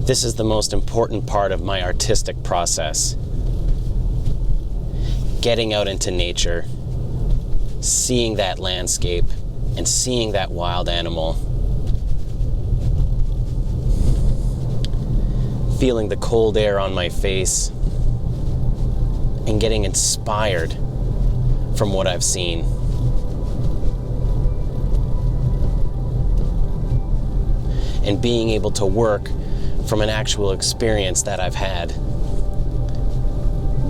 This is the most important part of my artistic process. Getting out into nature, seeing that landscape, and seeing that wild animal. Feeling the cold air on my face, and getting inspired from what I've seen. And being able to work from an actual experience that I've had.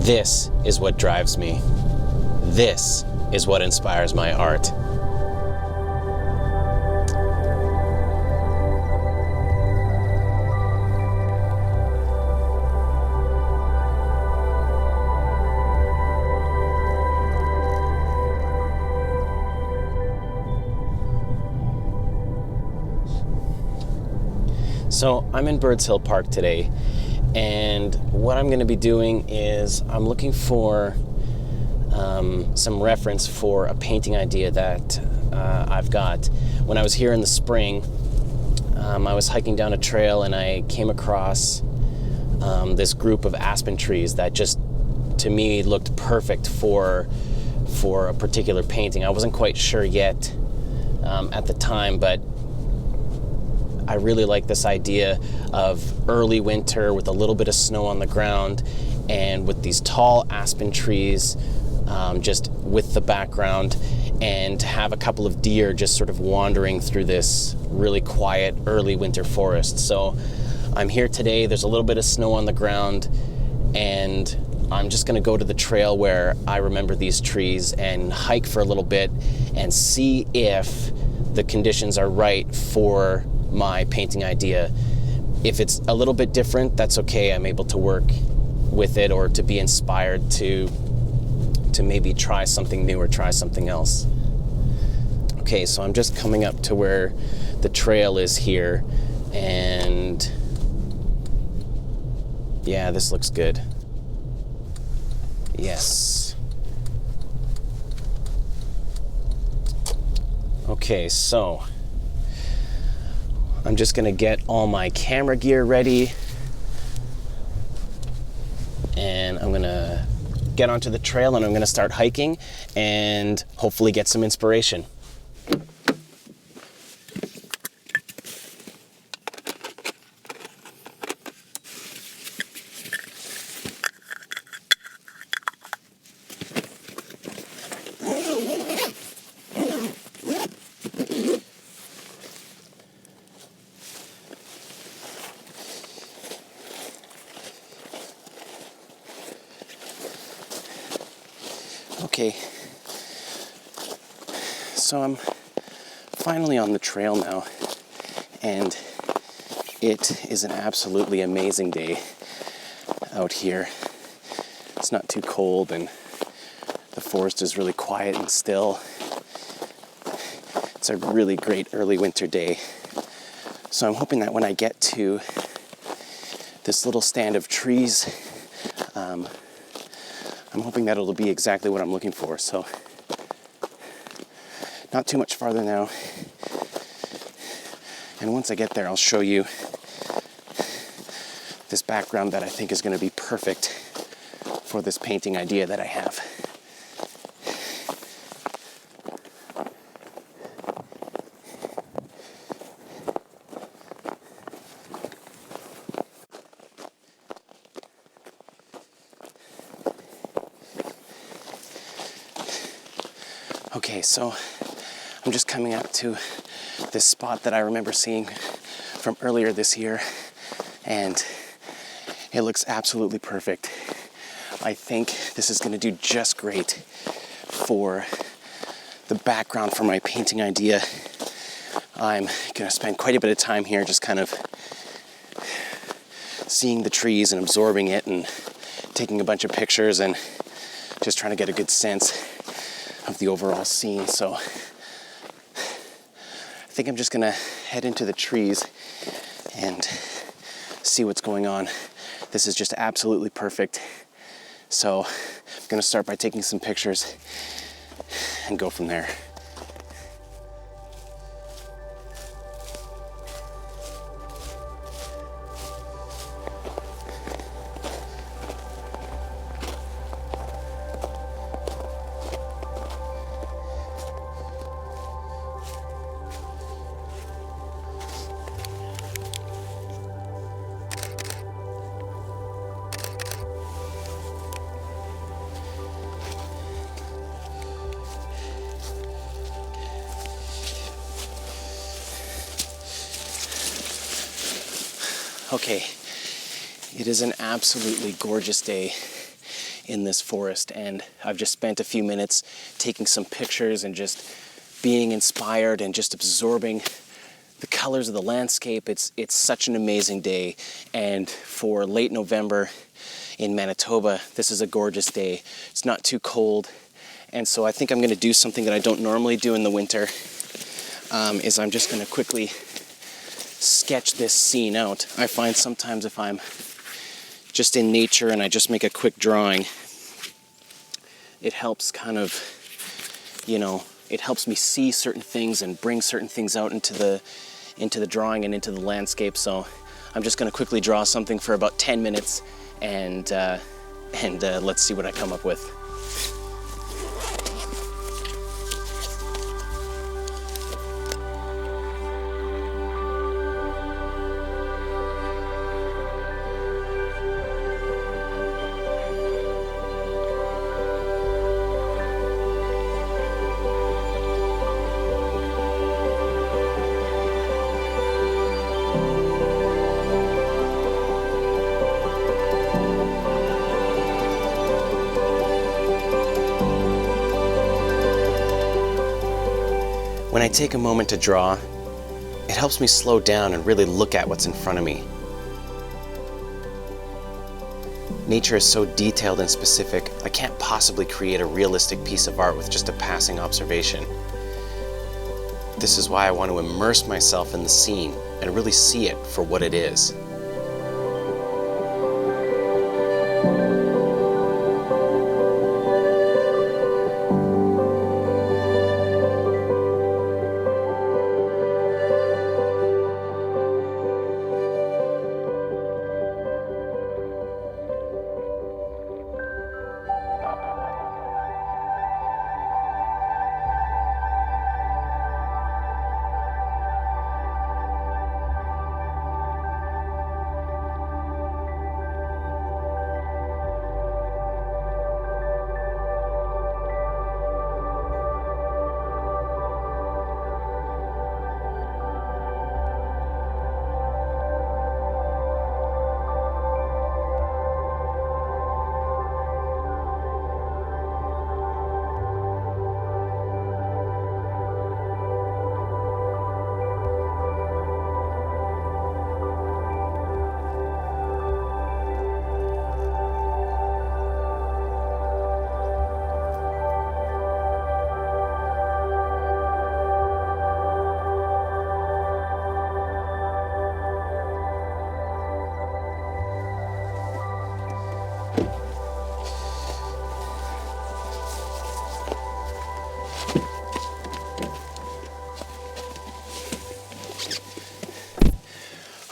This is what drives me. This is what inspires my art. So I'm in Birds Hill Park today, and what I'm going to be doing is I'm looking for some reference for a painting idea that I've got. When I was here in the spring, I was hiking down a trail and I came across this group of aspen trees that just, to me, looked perfect for a particular painting. I wasn't quite sure yet at the time, but I really like this idea of early winter with a little bit of snow on the ground and with these tall aspen trees just with the background, and to have a couple of deer just sort of wandering through this really quiet early winter forest. So I'm here today, there's a little bit of snow on the ground, and I'm just gonna go to the trail where I remember these trees and hike for a little bit and see if the conditions are right for my painting idea. If it's a little bit different, that's okay. I'm able to work with it or to be inspired to maybe try something new or try something else. Okay, so I'm just coming up to where the trail is here, and yeah, this looks good. Yes. Okay, so I'm just gonna get all my camera gear ready, and I'm gonna get onto the trail and I'm gonna start hiking and hopefully get some inspiration. Okay, so I'm finally on the trail now, and it is an absolutely amazing day out here. It's not too cold and the forest is really quiet and still. It's a really great early winter day. So I'm hoping that when I get to this little stand of trees, I'm hoping that it'll be exactly what I'm looking for. So not too much farther now. And once I get there, I'll show you this background that I think is going to be perfect for this painting idea that I have. Okay, so I'm just coming up to this spot that I remember seeing from earlier this year, and it looks absolutely perfect. I think this is going to do just great for the background for my painting idea. I'm going to spend quite a bit of time here just kind of seeing the trees and absorbing it and taking a bunch of pictures and just trying to get a good sense of the overall scene. So I think I'm just gonna head into the trees and see what's going on. This is just absolutely perfect. So I'm gonna start by taking some pictures and go from there. Okay, it is an absolutely gorgeous day in this forest, and I've just spent a few minutes taking some pictures and just being inspired and just absorbing the colors of the landscape. It's such an amazing day, and for late November in Manitoba, this is a gorgeous day. It's not too cold, and so I think I'm going to do something that I don't normally do in the winter, is I'm just going to quickly sketch this scene out. I find sometimes if I'm just in nature and I just make a quick drawing, it helps kind of, it helps me see certain things and bring certain things out into the drawing and into the landscape. So I'm just going to quickly draw something for about 10 minutes and let's see what I come up with. When I take a moment to draw, it helps me slow down and really look at what's in front of me. Nature is so detailed and specific, I can't possibly create a realistic piece of art with just a passing observation. This is why I want to immerse myself in the scene and really see it for what it is.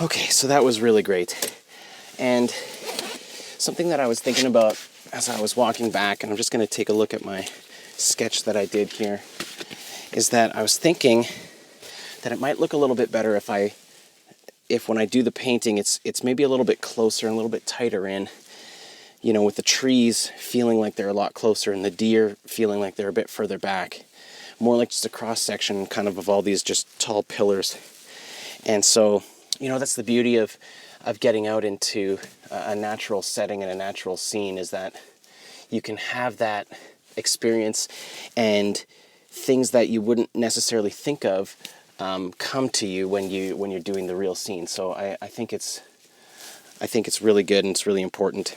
Okay, so that was really great. And something that I was thinking about as I was walking back, and I'm just going to take a look at my sketch that I did here, is that I was thinking that it might look a little bit better if when I do the painting, it's maybe a little bit closer and a little bit tighter in, with the trees feeling like they're a lot closer and the deer feeling like they're a bit further back. More like just a cross section kind of all these just tall pillars. And so, that's the beauty of getting out into a natural setting and a natural scene, is that you can have that experience and things that you wouldn't necessarily think of come to you when you're doing the real scene. So I think it's really good, and it's really important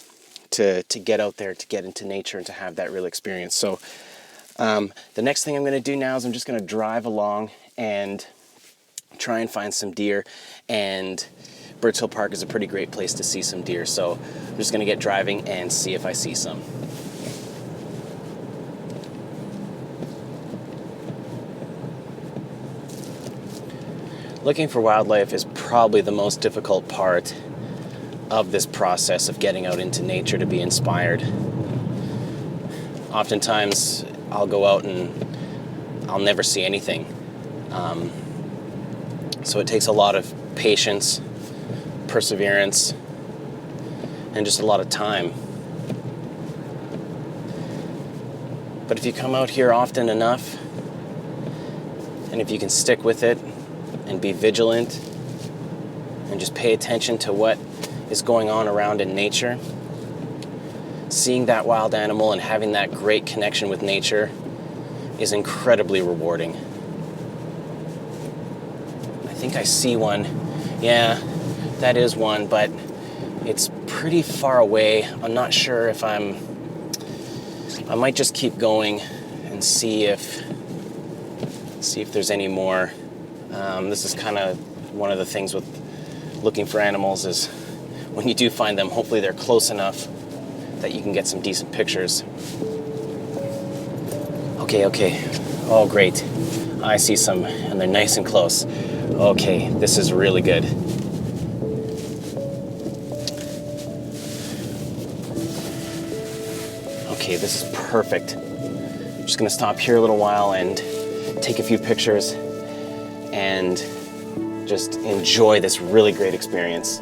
to get out there, to get into nature, and to have that real experience. So the next thing I'm going to do now is I'm just going to drive along and try and find some deer, and Birds Hill Park is a pretty great place to see some deer. So I'm just going to get driving and see if I see some. Looking for wildlife is probably the most difficult part of this process of getting out into nature to be inspired. Oftentimes I'll go out and I'll never see anything. So it takes a lot of patience, perseverance, and just a lot of time. But if you come out here often enough, and if you can stick with it and be vigilant, and just pay attention to what is going on around in nature. Seeing that wild animal and having that great connection with nature is incredibly rewarding. I think I see one. Yeah, that is one, but it's pretty far away. I'm not sure if I might just keep going and see if there's any more. This is kind of one of the things with looking for animals is when you do find them, hopefully they're close enough that you can get some decent pictures. Okay. Oh, great. I see some, and they're nice and close. Okay, this is really good. Okay, this is perfect. I'm just gonna stop here a little while and take a few pictures and just enjoy this really great experience.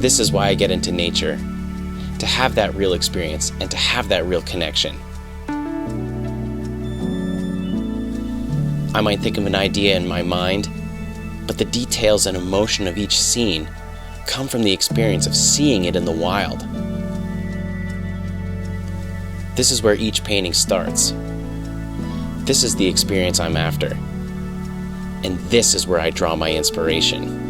This is why I get into nature, to have that real experience and to have that real connection. I might think of an idea in my mind, but the details and emotion of each scene come from the experience of seeing it in the wild. This is where each painting starts. This is the experience I'm after. And this is where I draw my inspiration.